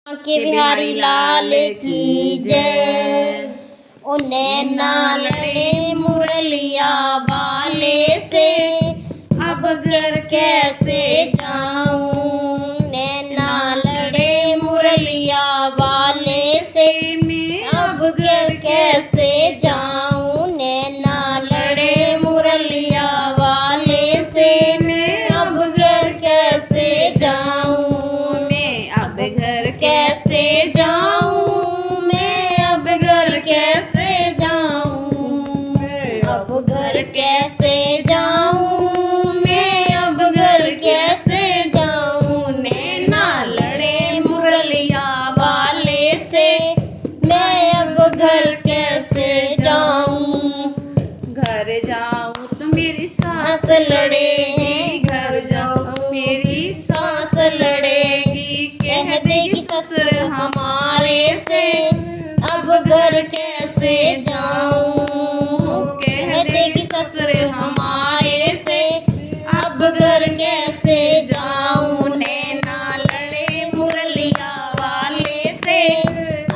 के बिहारी लाल की जय। ओ नैना लड़े मुरलिया वाले से, अब घर कैसे जाऊं। नैना लड़े मुरलिया वाले से, मैं अब घर कैसे जाऊं। नैना लड़े मुरलिया वाले से, मैं अब घर कैसे जाऊं। मैं अब घर कैसे जाऊं। मैं अब घर कैसे जाऊं। अब घर कैसे जाऊं। मैं अब घर कैसे जाऊं। नैना लड़े मुरलिया वाले से, मैं अब घर कैसे जाऊं। घर जाऊं तो मेरी सांस लड़ेगी। घर जाऊं मेरी सांस लड़ेगी। कह देगी ससुर हमारे से, अब घर कैसे जाऊं। कह देगी ससुर हमारे से, अब घर कैसे जाऊं। नैना लड़े मुरलिया वाले से,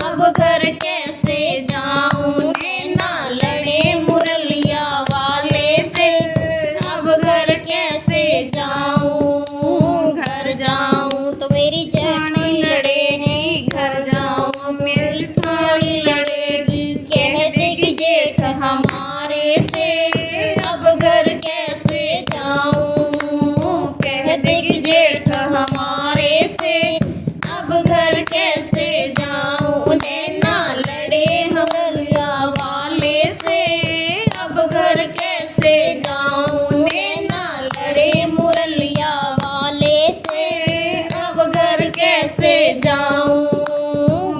अब घर कैसे जाऊं। नैना लड़े मुरलिया वाले से, अब घर कैसे जाऊं। घर जाऊं तो मेरी जेठानी लड़ेगी। घर जाऊं मेरी जेठानी लड़ेगी। कह देगी जेठ हमारे से, अब घर कैसे जाऊं। कह देगी जेठ हमारे से, अब घर कैसे जाऊं। नैना लड़े मुरलिया वाले से, अब घर कैसे जाऊं। नैना लड़े मुरलिया वाले से, अब घर कैसे जाऊं।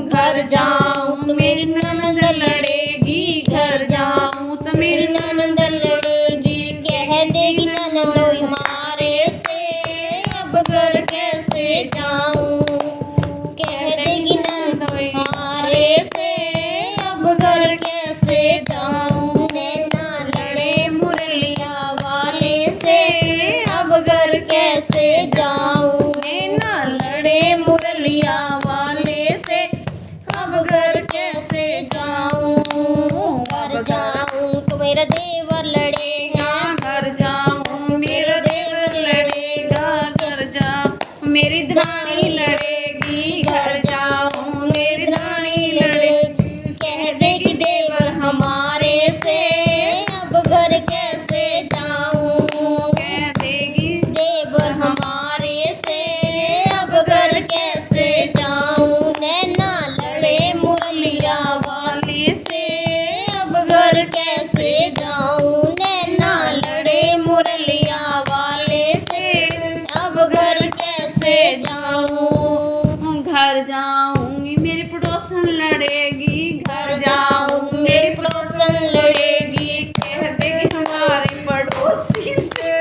घर जाऊं तो मेरी ननद लड़ेगी। घर जाऊं तो मेरी ननद लड़ेगी। कह देगी ननद हमारे से, अब घर कैसे जाऊं। कह देगी ननद हमारे से, अब घर कैसे जाऊं। नैना लड़े मुरलिया वाले से, अब घर कैसे जाऊं। नैना लड़े मुरलिया वाले से, अब घर कैसे जाऊं। घर जाऊं तो मेरा देवर लड़ेगा। घर जाऊं मेरा देवर लड़ेगा। घर जाऊं मेरी दरानी लड़ेगी। घर जाऊं मेरी दरानी लड़ेगी। कह देगी देवर हमारे से, अब घर कैसे जाऊं। कह देगी देवर हमारे से, अब घर कैसे जाऊं। नैना लड़े मुरलिया वाले से, अब घर कैसे जाऊं। नैना लड़े मुरलिया वाले से, अब घर कैसे जाऊं। घर जाऊंगी मेरी पड़ोसन लड़ेगी। घर जाऊं मेरी पड़ोसन लड़ेगी। कह देगी हमारे पड़ोसी से,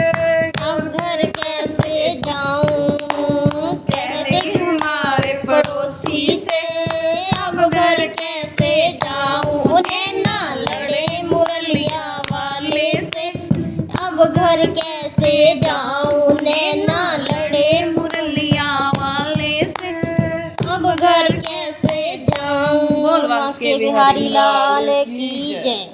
अब घर कैसे जाऊं। कह देगी हमारे पड़ोसी से, अब घर कैसे जाऊं। नैना लड़े मुरलिया वाले से, अब घर कैसे जाऊं। नैना लड़े मुरलिया वाले से, अब घर कैसे जाऊं। बोल बांके बिहारी लाल की जय।